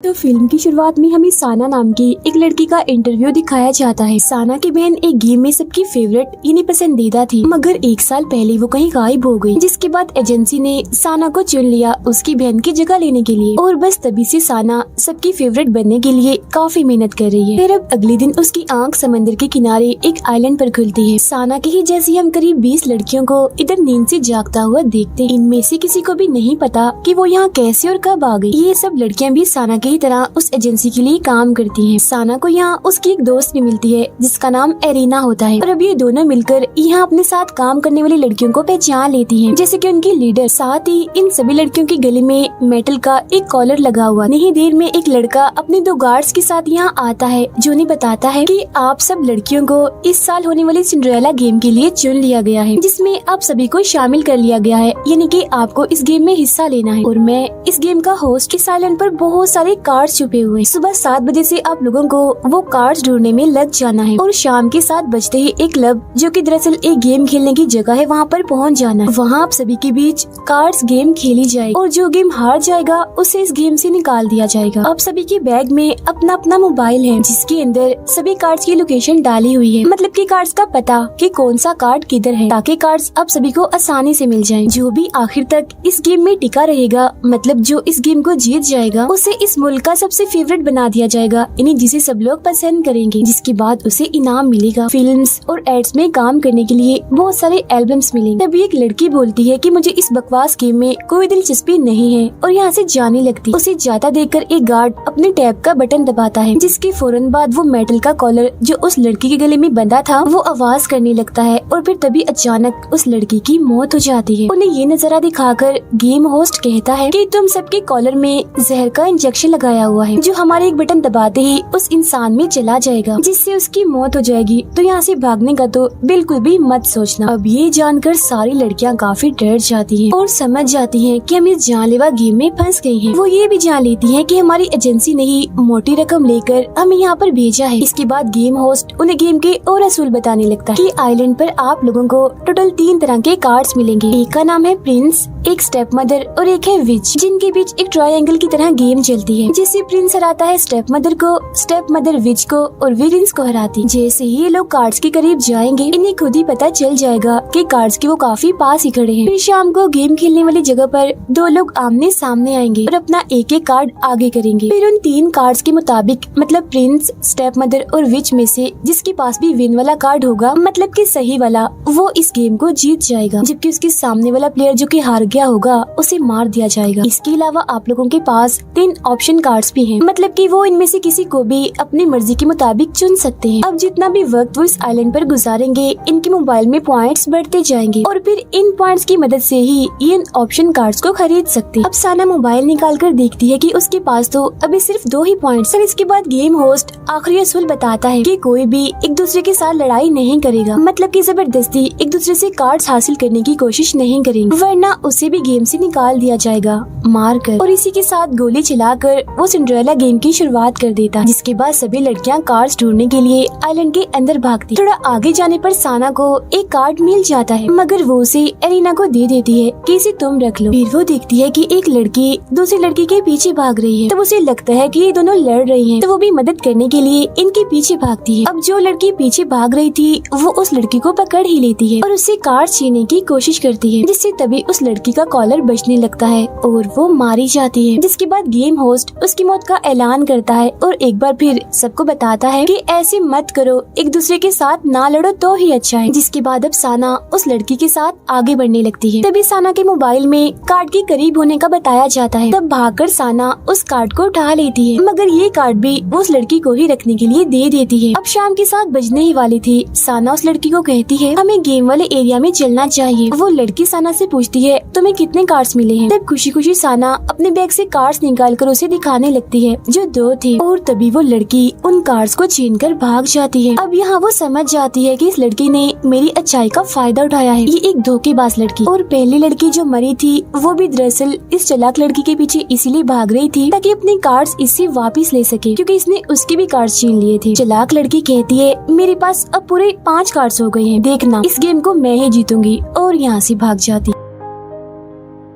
तो फिल्म की शुरुआत में हमें साना नाम की एक लड़की का इंटरव्यू दिखाया जाता है। साना की बहन एक गेम में सबकी फेवरेट यानी पसंदीदा थी, मगर एक साल पहले वो कहीं गायब हो गई, जिसके बाद एजेंसी ने साना को चुन लिया उसकी बहन की जगह लेने के लिए। और बस तभी से साना सबकी फेवरेट बनने के लिए काफी मेहनत कर रही है। फिर अब अगले दिन उसकी आंख समंदर के किनारे एक आइलैंड पर खुलती है। साना की ही जैसी हम करीब 20 लड़कियों को इधर नींद से जागता हुआ देखते हैं। इनमें से किसी को भी नहीं पता कि वो यहाँ कैसे और कब आ गई। ये सब लड़कियाँ भी साना की तरह उस एजेंसी के लिए काम करती हैं। साना को यहाँ उसकी एक दोस्त भी मिलती है जिसका नाम एरिना होता है, और अब ये दोनों मिलकर यहाँ अपने साथ काम करने वाली लड़कियों को पहचान लेती हैं, जैसे कि उनकी लीडर। साथ ही इन सभी लड़कियों के गले में मेटल का एक कॉलर लगा हुआ। नहीं देर में एक लड़का अपने 2 गार्ड्स के साथ यहाँ आता है, जो उन्हें बताता है कि आप सब लड़कियों को इस साल होने वाली सिंड्रेला गेम के लिए चुन लिया गया है, जिसमें आप सभी को शामिल कर लिया गया है, यानी कि आपको इस गेम में हिस्सा लेना है। और मैं इस गेम का होस्ट। इस आइलैंड पर बहुत सारे कार्ड्स छुपे हुए। सुबह 7 बजे से आप लोगों को वो कार्ड्स ढूंढने में लग जाना है, और शाम के 7 बजते ही एक क्लब, जो कि दरअसल एक गेम खेलने की जगह है, वहाँ पर पहुँच जाना है। वहाँ आप सभी के बीच कार्ड्स गेम खेली जाएगी, और जो गेम हार जाएगा उसे इस गेम से निकाल दिया जाएगा। आप सभी के बैग में अपना अपना मोबाइल है, जिसके अंदर सभी कार्ड्स की लोकेशन डाली हुई है, मतलब कि कार्ड्स का पता कि कौन सा कार्ड किधर है, ताकि कार्ड्स आप सभी को आसानी से मिल जाएं। जो भी आखिर तक इस गेम में टिका रहेगा, मतलब जो इस गेम को जीत जाएगा, उसे इस मुल्क का सबसे फेवरेट बना दिया जाएगा, यानी जिसे सब लोग पसंद करेंगे, जिसके बाद उसे इनाम मिलेगा। फिल्म्स और एड्स में काम करने के लिए बहुत सारे एल्बम्स मिलेंगे। तभी एक लड़की बोलती है कि मुझे इस बकवास गेम में कोई दिलचस्पी नहीं है, और यहाँ से जाने लगती। उसे जाता देखकर एक गार्ड अपने टैब का बटन दबाता है, जिसके फौरन बाद वो मेटल का कॉलर जो उस लड़की के गले में बंधा था वो आवाज करने लगता है, और फिर तभी अचानक उस लड़की की मौत हो जाती है। उन्हें ये नजारा दिखाकर गेम होस्ट कहता है कि तुम सबके कॉलर में जहर का इंजेक्शन लगाया हुआ है, जो हमारे एक बटन दबाते ही उस इंसान में चला जाएगा, जिससे उसकी मौत हो जाएगी। तो यहाँ से भागने का तो बिल्कुल भी मत सोचना। अब ये जानकर सारी लड़कियाँ काफी डर जाती हैं और समझ जाती हैं कि हम इस जानलेवा गेम में फंस गई हैं। वो ये भी जान लेती हैं कि हमारी एजेंसी ने ही मोटी रकम लेकर हमें यहाँ पर भेजा है। इसके बाद गेम होस्ट उन्हें गेम के और असूल बताने लगता है कि आइलैंड पर आप लोगों को टोटल 3 तरह के कार्ड्स मिलेंगे। एक का नाम है प्रिंस, एक स्टेप मदर और एक है विच, जिनके बीच एक ट्रायंगल की तरह गेम चलती है, जिससे प्रिंस हराता है स्टेप मदर को, स्टेप मदर विच को, और विच को हराती। जैसे ही ये लोग कार्ड्स के करीब जाएंगे, इन्हें खुद ही पता चल जाएगा कि कार्ड्स के वो काफी पास ही खड़े हैं। फिर शाम को गेम खेलने वाली जगह पर 2 लोग आमने सामने आएंगे और अपना एक एक कार्ड आगे करेंगे। फिर उन 3 कार्ड्स के मुताबिक, मतलब प्रिंस, स्टेप मदर और विच में से जिसके पास भी विन वाला कार्ड होगा, मतलब कि सही वाला, वो इस गेम को जीत जाएगा, जबकि उसके सामने वाला प्लेयर जो कि हार गया होगा उसे मार दिया जाएगा। इसके अलावा आप लोगों के पास 3 ऑप्शन कार्ड्स भी हैं, मतलब कि वो इनमें से किसी को भी अपनी मर्जी के मुताबिक चुन सकते हैं। अब जितना भी वक्त वो इस आइलैंड पर गुजारेंगे, इनके मोबाइल में पॉइंट्स बढ़ते जाएंगे, और फिर इन पॉइंट्स की मदद से ही ये इन ऑप्शन कार्ड्स को खरीद सकते हैं। अब साना मोबाइल निकाल कर देखती है कि उसके पास तो अभी सिर्फ 2 ही पॉइंट्स हैं। इसके बाद गेम होस्ट आखिरी असूल बताता है कि कोई भी एक दूसरे के साथ लड़ाई नहीं करेगा, मतलब कि जबरदस्ती एक दूसरे से कार्ड्स हासिल करने की कोशिश नहीं करेंगे, वरना उसे भी गेम से निकाल दिया जाएगा मार कर। और इसी के साथ गोली चलाकर वो सिंड्रेला गेम की शुरुआत कर देता, जिसके बाद सभी लड़कियां कार्ड्स ढूंढने के लिए आइलैंड के अंदर भागती। थोड़ा आगे जाने पर साना को एक कार्ड मिल जाता है, मगर वो उसे एरिना को दे देती है कि इसे तुम रख लो। फिर वो देखती है कि एक लड़की दूसरी लड़की के पीछे भाग रही है, तब उसे लगता है कि ये दोनों लड़ रही हैं, तो वो भी मदद करने के लिए इनके पीछे भागती है। अब जो लड़की पीछे भाग रही थी वो उस लड़की को पकड़ ही लेती है और उससे कार्ड छीनने की कोशिश करती है, जिससे तभी उस लड़की का कॉलर बचने लगता है और वो मारी जाती है। जिसके बाद गेम होस्ट उसकी मौत का ऐलान करता है और एक बार फिर सबको बताता है कि ऐसे मत करो, एक दूसरे के साथ ना लड़ो तो ही अच्छा है। जिसके बाद अब साना उस लड़की के साथ आगे बढ़ने लगती है। तभी साना के मोबाइल में कार्ड के करीब होने का बताया जाता है। तब भागकर साना उस कार्ड को उठा लेती है, मगर ये कार्ड भी वो उस लड़की को ही रखने के लिए दे देती है। अब शाम के 7 बजने ही वाली थी। साना उस लड़की को कहती है हमें गेम वाले एरिया में चलना चाहिए। वो लड़की साना से पूछती है तुम्हें कितने कार्ड्स मिले हैं। तब खुशी खुशी साना अपने बैग से कार्ड्स निकाल कर उसे दिखाने लगती है, जो 2 थे, और तभी वो लड़की उन कार्ड्स को छीनकर भाग जाती है। अब यहाँ वो समझ जाती है कि इस लड़की ने मेरी अच्छाई का फायदा उठाया है, ये एक धोखेबाज लड़की। और पहली लड़की जो मरी थी वो भी दरअसल इस चालाक लड़की के पीछे इसीलिए भाग रही थी ताकि अपने कार्ड्स इससे वापस ले सके, क्योंकि इसने उसके भी कार्ड्स छीन लिए थे। चालाक लड़की कहती है मेरे पास अब पूरे 5 कार्ड्स हो गए हैं, देखना इस गेम को मैं ही जीतूंगी, और यहाँ से भाग जाती।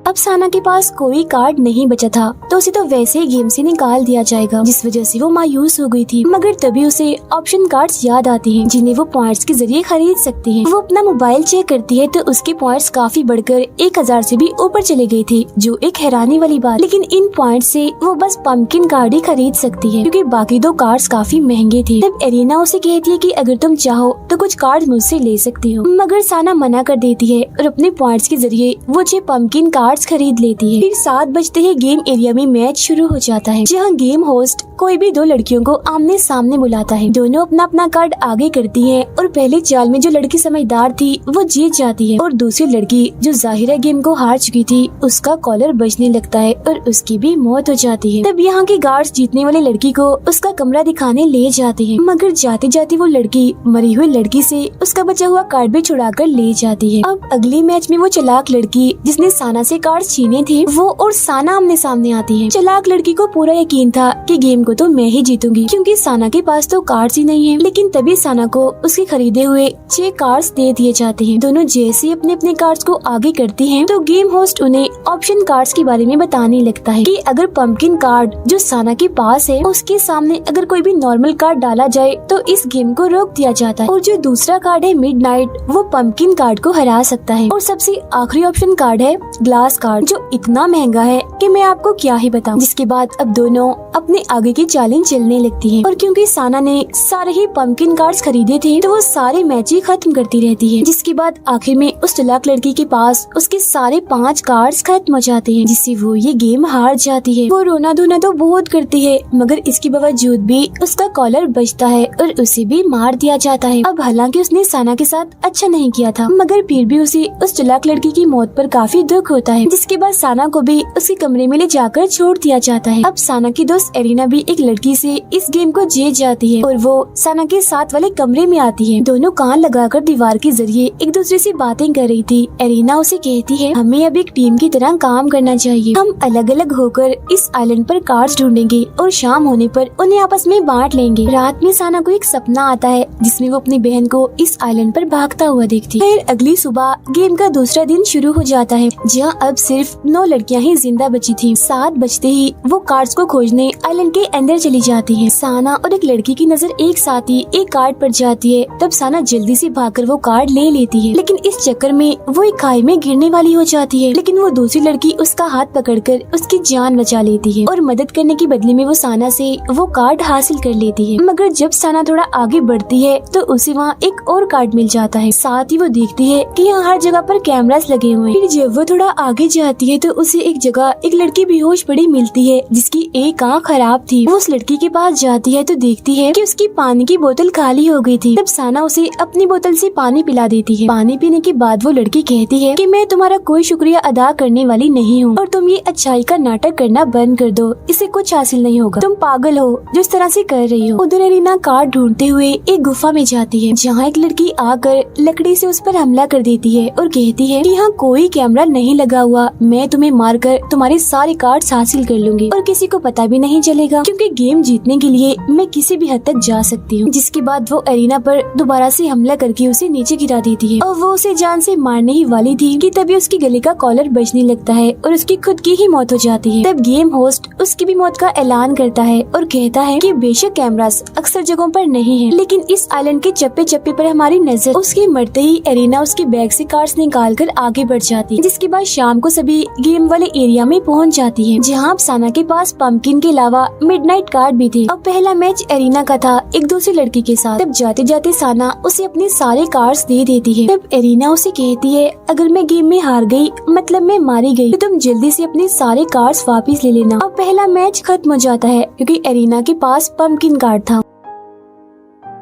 अब साना के पास कोई कार्ड नहीं बचा था तो उसे तो वैसे ही गेम से निकाल दिया जाएगा, जिस वजह से वो मायूस हो गई थी। मगर तभी उसे ऑप्शन कार्ड्स याद आते हैं जिन्हें वो पॉइंट्स के जरिए खरीद सकती है। वो अपना मोबाइल चेक करती है तो उसके पॉइंट्स काफी बढ़कर 1000 से भी ऊपर चले गए थे, जो एक हैरानी वाली बात। लेकिन इन पॉइंट से वो बस पंपकिन कार्ड ही खरीद सकती है क्योंकि बाकी 2 कार्ड्स काफी महंगे थे। तब एरिना उसे कहती है कि अगर तुम चाहो तो कुछ कार्ड मुझसे ले सकती हो, मगर साना मना कर देती है और अपने पॉइंट्स के जरिए वो 6 पंपकिन कार्ड्स खरीद लेती है। फिर 7 बजते ही गेम एरिया में मैच शुरू हो जाता है, जहाँ गेम होस्ट कोई भी 2 लड़कियों को आमने सामने बुलाता है। दोनों अपना अपना कार्ड आगे करती है और पहले चाल में जो लड़की समझदार थी वो जीत जाती है और दूसरी लड़की जो जाहिरा गेम को हार चुकी थी उसका कॉलर बजने लगता है और उसकी भी मौत हो जाती है। तब यहाँ के गार्ड्स जीतने वाली लड़की को उसका कमरा दिखाने ले जाते हैं, मगर जाते जाते वो लड़की मरी हुई लड़की से उसका बचा हुआ कार्ड भी छुड़ा कर ले जाती है। अब अगले मैच में वो चालाक लड़की जिसने साना से कार्ड छीने थे वो और साना आमने सामने आती है। चालाक लड़की को पूरा यकीन था कि गेम को तो मैं ही जीतूंगी क्योंकि साना के पास तो कार्ड्स ही नहीं है। लेकिन तभी साना को उसके खरीदे हुए 6 कार्ड्स दे दिए जाते हैं। दोनों जैसे अपने अपने कार्ड्स को आगे करती हैं तो गेम होस्ट उन्हें ऑप्शन कार्ड्स के बारे में बताने लगता है कि अगर पंपकिन कार्ड जो साना के पास है उसके सामने अगर कोई भी नॉर्मल कार्ड डाला जाए तो इस गेम को रोक दिया जाता है, और जो दूसरा कार्ड है मिडनाइट वो पंपकिन कार्ड को हरा सकता है। और सबसे आखिरी ऑप्शन कार्ड है ग्लास कार्ड जो इतना महंगा है कि मैं आपको क्या ही बताऊं। जिसके बाद अब दोनों अपने आगे की चालें चलने लगती हैं, और क्योंकि साना ने सारे ही पंपकिन कार्ड्स खरीदे थे तो वो सारे मैच ही खत्म करती रहती है। जिसके बाद आखिर में उस चालाक लड़की के पास उसके सारे 5 कार्ड्स खत्म हो जाते हैं, जिससे वो ये गेम हार जाती है। वो रोना धोना तो बहुत करती है मगर इसके बावजूद भी उसका कॉलर बचता है और उसे भी मार दिया जाता है। अब हालांकि उसने साना के साथ अच्छा नहीं किया था मगर फिर भी उसे उस चालाक लड़की की मौत पर काफी दुख होता है। जिसके बाद साना को भी उसके कमरे में ले जाकर छोड़ दिया जाता है। अब साना की दोस्त एरिना भी एक लड़की से इस गेम को जीत जाती है और वो साना के साथ वाले कमरे में आती है। दोनों कान लगाकर दीवार के जरिए एक दूसरे से बातें कर रही थी। एरिना उसे कहती है हमें अब एक टीम की तरह काम करना चाहिए, हम अलग अलग होकर इस आइलैंड पर कार्ड्स ढूंढेंगे और शाम होने पर उन्हें आपस में बांट लेंगे। रात में साना को एक सपना आता है जिसमें वो अपनी बहन को इस आइलैंड पर भागता हुआ देखती है। फिर अगली सुबह गेम का दूसरा दिन शुरू हो जाता है, जहाँ अब सिर्फ 9 लड़कियां ही जिंदा बची थी। 7 बजते ही वो कार्ड्स को खोजने आइलैंड के अंदर चली जाती है। साना और एक लड़की की नजर एक साथ ही एक कार्ड पर जाती है। तब साना जल्दी से भागकर वो कार्ड ले लेती है, लेकिन इस चक्कर में वो एक खाई में गिरने वाली हो जाती है। लेकिन वो दूसरी लड़की उसका हाथ पकड़कर उसकी जान बचा लेती है और मदद करने के बदले में वो साना से वो कार्ड हासिल कर लेती है। मगर जब साना थोड़ा आगे बढ़ती है तो उसे वहाँ एक और कार्ड मिल जाता है। साथ ही वो देखती है कि यहाँ हर जगह पर कैमरास लगे हुए हैं। फिर जब वो थोड़ा आगे जाती है तो उसे एक जगह एक लड़की बेहोश पड़ी मिलती है जिसकी एक आँख खराब थी। वो उस लड़की के पास जाती है तो देखती है कि उसकी पानी की बोतल खाली हो गई थी। तब साना उसे अपनी बोतल से पानी पिला देती है। पानी पीने के बाद वो लड़की कहती है कि मैं तुम्हारा कोई शुक्रिया अदा करने वाली नहीं हूँ और तुम ये अच्छाई का नाटक करना बंद कर दो, इससे कुछ हासिल नहीं होगा, तुम पागल हो जिस तरह से कर रही हो। उधर एरिना कार्ड ढूंढते हुए एक गुफा में जाती है, जहाँ एक लड़की आकर लकड़ी से उस पर हमला कर देती है और कहती है कि यहाँ कोई कैमरा नहीं लगा हुआ, मैं तुम्हें मारकर तुम्हारे सारे कार्ड्स हासिल कर लूंगी और किसी को पता भी नहीं चलेगा क्योंकि गेम जीतने के लिए मैं किसी भी हद तक जा सकती हूँ। जिसके बाद वो एरिना पर दोबारा से हमला करके उसे नीचे गिरा देती है और वो उसे जान से मारने ही वाली थी कि तभी उसकी गले का कॉलर बजने लगता है और उसकी खुद की ही मौत हो जाती है। तब गेम होस्ट उसकी भी मौत का ऐलान करता है और कहता है कि बेशक कैमरास अक्सर जगहों पर नहीं है, लेकिन इस आइलैंड के चप्पे चप्पे पर हमारी नजर। उसके मरते ही एरिना उसके बैग से कार्ड्स निकाल कर आगे बढ़ जाती है। जिसके बाद शाम को सभी गेम वाले एरिया में पहुंच जाती है, जहां साना के पास पंपकिन के अलावा मिडनाइट कार्ड भी थे। अब पहला मैच एरिना का था एक दूसरी लड़की के साथ। तब जाते जाते साना उसे अपने सारे कार्ड्स दे देती है। तब एरिना उसे कहती है अगर मैं गेम में हार गई मतलब मैं मारी गई तो तुम जल्दी से अपने सारे कार्ड्स वापस ले लेना। अब पहला मैच खत्म हो जाता है क्योंकि एरिना के पास पंपकिन कार्ड था।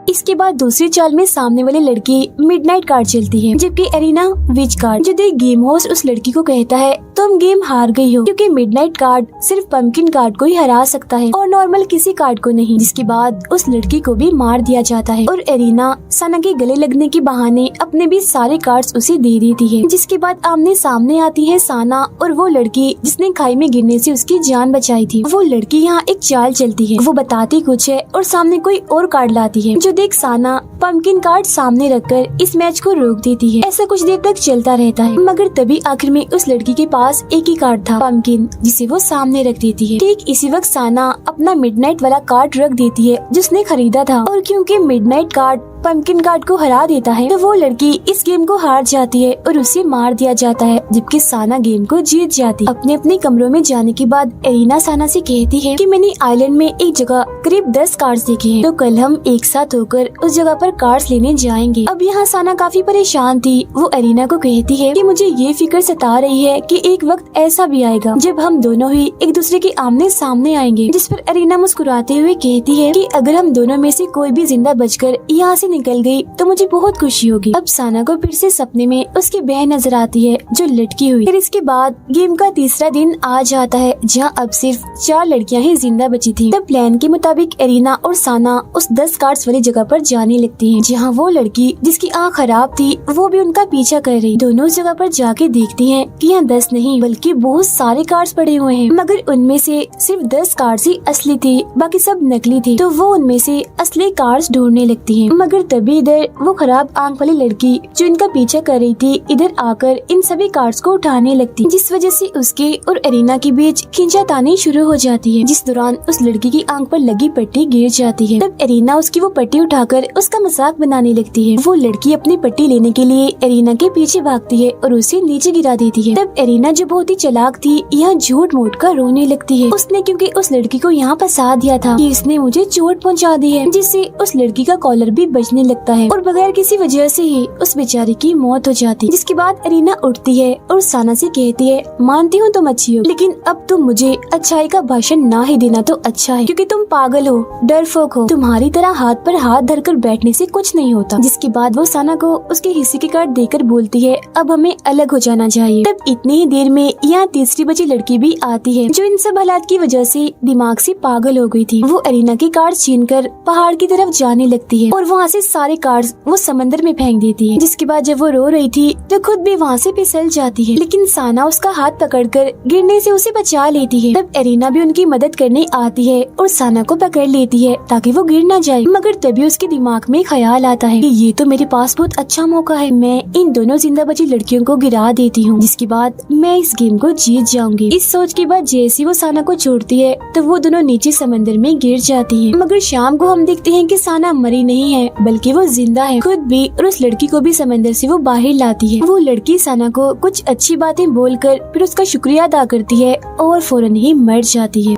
इसके बाद दूसरी चाल में सामने वाली लड़की मिडनाइट कार्ड चलती है, जबकि एरिना विच कार्ड। जो देख गेम होस्ट उस लड़की को कहता है तुम गेम हार गई हो क्योंकि मिडनाइट कार्ड सिर्फ पंपकिन कार्ड को ही हरा सकता है और नॉर्मल किसी कार्ड को नहीं। जिसके बाद उस लड़की को भी मार दिया जाता है और एरिना साना के गले लगने के बहाने अपने भी सारे कार्ड्स उसे दे देती है। जिसके बाद आमने सामने आती है साना और वो लड़की जिसने खाई में गिरने से उसकी जान बचाई थी। वो लड़की यहाँ एक चाल चलती है, वो बताती कुछ है और सामने कोई और कार्ड लाती है। जो देख साना पंपकिन कार्ड सामने रखकर इस मैच को रोक देती है। ऐसा कुछ देर तक चलता रहता है, मगर तभी आखिर में उस लड़की के पास एक ही कार्ड था, पंपकिन, जिसे वो सामने रख देती है। ठीक इसी वक्त साना अपना मिडनाइट वाला कार्ड रख देती है जिसने खरीदा था, और क्योंकि मिडनाइट कार्ड पंपकिन कार्ड को हरा देता है तो वो लड़की इस गेम को हार जाती है और उसे मार दिया जाता है, जबकि साना गेम को जीत जाती है। अपने अपने कमरों में जाने के बाद एरिना साना से कहती है कि मैंने आइलैंड में एक जगह करीब 10 कार्ड्स देखे हैं, तो कल हम एक साथ होकर उस जगह पर कार्ड्स लेने जाएंगे। अब यहाँ साना काफी परेशान थी। वो एरिना को कहती है कि मुझे ये फिक्र सता रही है कि एक वक्त ऐसा भी आएगा जब हम दोनों ही एक दूसरे के आमने सामने आएंगे। जिस पर एरिना मुस्कुराते हुए कहती है कि अगर हम दोनों में से कोई भी जिंदा बचकर यहाँ से निकल गई तो मुझे बहुत खुशी होगी। अब साना को फिर से सपने में उसकी बहन नजर आती है जो लटकी हुई। फिर इसके बाद गेम का तीसरा दिन आ जाता है जहाँ अब सिर्फ 4 लड़कियां ही जिंदा बची थी। तब प्लान के मुताबिक एरिना और साना उस 10 कार्ड्स वाली जगह पर जाने लगती हैं, जहाँ वो लड़की जिसकी आँख खराब थी वो भी उनका पीछा कर रही। दोनों उस जगह पर जाके देखती हैं कि यहाँ 10 नहीं बल्कि बहुत सारे कार्ड्स पड़े हुए हैं, मगर उनमें से सिर्फ 10 कार्ड्स ही असली थे, बाकी सब नकली थे। तो वो उनमें से असली कार्ड्स ढूंढने लगती हैं, मगर तभी इधर वो खराब आंख वाली लड़की जो इनका पीछा कर रही थी इधर आकर इन सभी कार्ड्स को उठाने लगती, जिस वजह से उसके और एरिना के बीच खींचातानी शुरू हो जाती है, जिस दौरान उस लड़की की आंख पर लगी पट्टी गिर जाती है। तब एरिना उसकी वो पट्टी उठाकर उसका मजाक बनाने लगती है। वो लड़की अपनी पट्टी लेने के लिए एरिना के पीछे भागती है और उसे नीचे गिरा देती है। तब एरिना जो बहुत ही चालाक थी यहाँ झूठ मूठ कर रोने लगती है। उसने क्योंकि उस लड़की को यहाँ फंसा दिया था कि इसने मुझे चोट पहुँचा दी है, जिससे उस लड़की का कॉलर भी बचने लगता है और बगैर किसी वजह से ही उस बेचारी की मौत हो जाती है। जिसके बाद एरिना उठती है और साना से कहती है, मानती हूँ तुम अच्छी हो, लेकिन अब तुम मुझे अच्छाई का भाषण ना ही देना तो अच्छा है, क्योंकि तुम पागल हो, डरपोक हो, तुम्हारी तरह हाथ पर हाथ धरकर बैठने से कुछ नहीं होता। जिसके बाद वो साना को उसके हिस्से के कार्ड देकर बोलती है, अब हमें अलग हो जाना चाहिए। तब इतनी ही देर में यहाँ तीसरी बची लड़की भी आती है जो इन सब हालात की वजह से दिमाग से पागल हो गई थी। वो एरिना के कार्ड छीनकर पहाड़ की तरफ जाने लगती है और वहाँ से सारे कार्ड्स वो समंदर में फेंक देती है। जिसके बाद जब वो रो रही थी तो खुद भी वहाँ से फिसल जाती है, लेकिन साना उसका हाथ पकड़कर गिरने से उसे बचा लेती है। तब एरिना भी उनकी मदद करने आती है और साना को पकड़ लेती है ताकि वो गिर ना जाए, मगर तभी उसके दिमाग में ख्याल आता है कि ये तो मेरे पास बहुत अच्छा मौका है, मैं इन दोनों जिंदा बची लड़कियों को गिरा देती हूँ, जिसके बाद मैं इस गेम को जीत जाऊंगी। इस सोच के बाद जैसे वो साना को छोड़ती है तो वो दोनों नीचे समंदर में गिर जाती है। मगर शाम को हम देखते हैं कि साना मरी नहीं है बल्कि वो जिंदा है खुद भी, और उस लड़की को भी समंदर से वो बाहर लाती है। वो लड़की साना को कुछ अच्छी बातें बोलकर फिर उसका शुक्रिया अदा करती है और फौरन ही मर जाती है।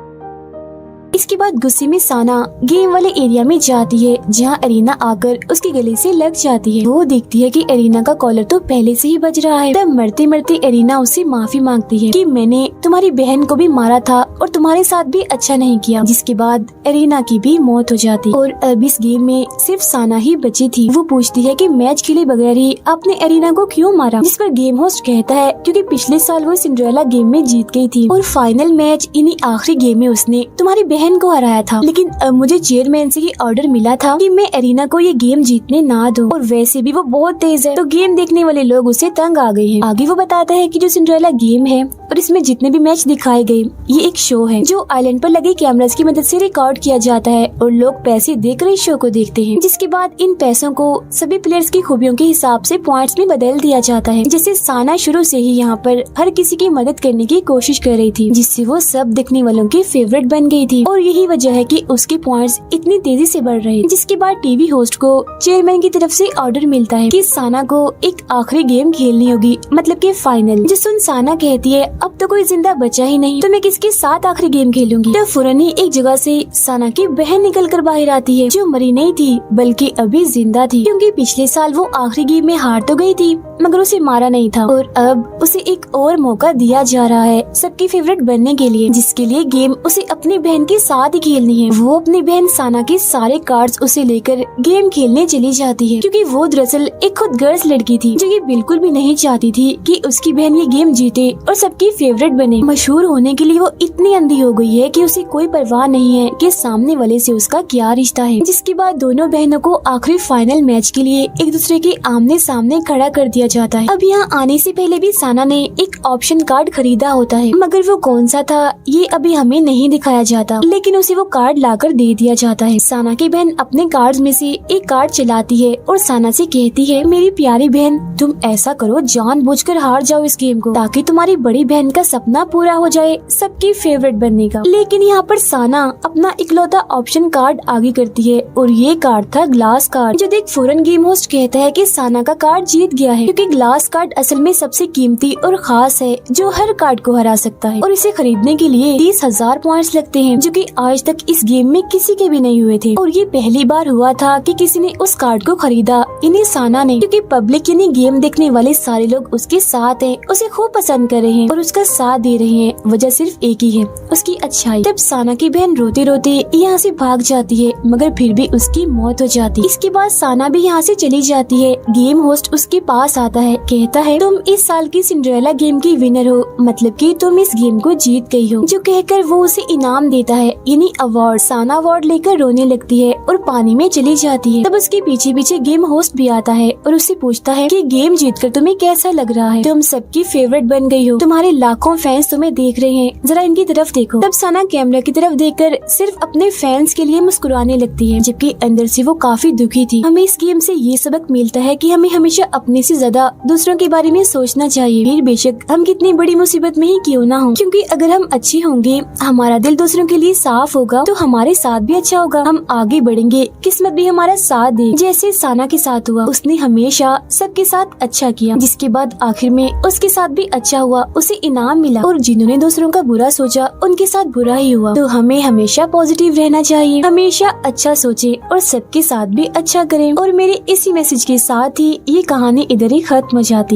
इसके बाद गुस्से में साना गेम वाले एरिया में जाती है जहाँ एरिना आकर उसके गले से लग जाती है। वो देखती है कि एरिना का कॉलर तो पहले से ही बज रहा है। तब मरते मरते एरिना उससे माफी मांगती है कि मैंने तुम्हारी बहन को भी मारा था और तुम्हारे साथ भी अच्छा नहीं किया। जिसके बाद एरिना की भी मौत हो जाती और अब इस गेम में सिर्फ साना ही बची थी। वो पूछती है कि मैच खेले बगैर ही आपने एरिना को क्यों मारा, जिस पर गेम होस्ट कहता है क्योंकि पिछले साल वो सिंड्रेला गेम में जीत गई थी और फाइनल मैच इन्हीं आखिरी गेम में उसने तुम्हारी बहन को हराया था, लेकिन अब मुझे चेयरमैन से ये ऑर्डर मिला था कि मैं एरिना को ये गेम जीतने ना दूं, और वैसे भी वो बहुत तेज है तो गेम देखने वाले लोग उसे तंग आ गए हैं। आगे वो बताता है कि जो सिंड्रेला गेम है और इसमें जितने भी मैच दिखाए गए ये एक शो है जो आइलैंड पर लगे कैमरास की मदद से रिकॉर्ड किया जाता है और लोग पैसे देकर इस शो को देखते हैं। जिसके बाद इन पैसों को सभी प्लेयर्स की खूबियों के हिसाब से पॉइंट्स में बदल दिया जाता है। जैसे साना शुरू से ही यहाँ पर हर किसी की मदद करने की कोशिश कर रही थी, जिससे वो सब देखने वालों की फेवरेट बन गई थी और यही वजह है कि उसके पॉइंट्स इतनी तेजी से बढ़ रहे हैं। जिसके बाद टीवी होस्ट को चेयरमैन की तरफ से ऑर्डर मिलता है कि साना को एक आखिरी गेम खेलनी होगी, मतलब कि फाइनल। जिस सुन साना कहती है अब तो कोई जिंदा बचा ही नहीं तो मैं किसके साथ आखिरी गेम खेलूंगी। तो फौरन ही एक जगह से साना की बहन निकल कर बाहर आती है जो मरी नहीं थी बल्कि अभी जिंदा थी, क्योंकि पिछले साल वो आखिरी गेम में हार तो गई थी मगर उसे मारा नहीं था और अब उसे एक और मौका दिया जा रहा है सबकी फेवरेट बनने के लिए, जिसके लिए गेम उसे अपनी बहन के साथ ही खेलनी है। वो अपनी बहन साना के सारे कार्ड्स उसे लेकर गेम खेलने चली जाती है, क्योंकि वो दरअसल एक खुद गर्ल्स लड़की थी जो ये बिल्कुल भी नहीं चाहती थी कि उसकी बहन ये गेम जीते और सबकी फेवरेट बने। मशहूर होने के लिए वो इतनी अंधी हो गई है कि उसे कोई परवाह नहीं है कि सामने वाले से उसका क्या रिश्ता है। जिसके बाद दोनों बहनों को आखिरी फाइनल मैच के लिए एक दूसरे के आमने सामने खड़ा कर दिया जाता है। अब यहाँ आने से पहले भी साना ने एक ऑप्शन कार्ड खरीदा होता है, मगर वो कौन सा था ये अभी हमें नहीं दिखाया जाता, लेकिन उसे वो कार्ड लाकर दे दिया जाता है। साना की बहन अपने कार्ड में से एक कार्ड चलाती है और साना से कहती है, मेरी प्यारी बहन, तुम ऐसा करो, जानबूझकर हार जाओ इस गेम को, ताकि तुम्हारी बड़ी बहन का सपना पूरा हो जाए, सबकी फेवरेट बनने का। लेकिन यहाँ पर साना अपना इकलौता ऑप्शन कार्ड आगे करती है और ये कार्ड था ग्लास कार्ड। जो देख फौरन गेम होस्ट कहता है कि साना का कार्ड जीत गया है, क्योंकि ग्लास कार्ड असल में सबसे कीमती और खास है जो हर कार्ड को हरा सकता है, और इसे खरीदने के लिए 30,000 पॉइंट्स लगते हैं, जो कि आज तक इस गेम में किसी के भी नहीं हुए थे। और ये पहली बार हुआ था कि किसी ने उस कार्ड को खरीदा, इन्हें साना ने, क्योंकि पब्लिक यानी गेम देखने वाले सारे लोग उसके साथ हैं, उसे खूब पसंद कर रहे हैं और उसका साथ दे रहे हैं। वजह सिर्फ एक ही है, उसकी अच्छाई। तब साना की बहन रोते रोते यहाँ से भाग जाती है, मगर फिर भी उसकी मौत हो जाती है। इसके बाद साना भी यहाँ से चली जाती है। गेम होस्ट उसके पास आता है, कहता है, तुम इस साल की सिंड्रेला गेम की विनर हो, मतलब कि तुम इस गेम को जीत गई हो। जो कहकर वो उसे इनाम देता है, यानी अवार्ड। साना अवार्ड लेकर रोने लगती है और पानी में चली जाती है। तब उसके पीछे पीछे गेम होस्ट भी आता है और उससे पूछता है कि गेम जीतकर तुम्हें कैसा लग रहा है, तुम सबकी फेवरेट बन गई हो, तुम्हारे लाखों फैंस तुम्हें देख रहे हैं, जरा इनकी तरफ देखो। तब साना कैमरा की तरफ देखकर सिर्फ अपने फैंस के लिए मुस्कुराने लगती है, जबकि अंदर से वो काफी दुखी थी। हमें इस गेम से ये सबक मिलता है कि हमें हमेशा अपने से ज्यादा दूसरों के बारे में सोचना चाहिए, फिर बेशक हम कितनी बड़ी मुसीबत में ही क्यों ना हो, क्योंकि अगर हम अच्छे होंगे, हमारा दिल दूसरों के लिए साफ होगा, तो हमारे साथ भी अच्छा होगा, हम आगे बढ़ेंगे, किस्मत भी हमारा साथ दे। जैसे साना के साथ हुआ, उसने हमेशा सबके साथ अच्छा किया, जिसके बाद आखिर में उसके साथ भी अच्छा हुआ, उसे इनाम मिला। और जिन्होंने दूसरों का बुरा सोचा, उनके साथ बुरा ही हुआ। तो हमें हमेशा पॉजिटिव रहना चाहिए, हमेशा अच्छा सोचे और सबके साथ भी अच्छा करें। और मेरे इसी मैसेज के साथ ही ये कहानी इधर ही खत्म हो जाती।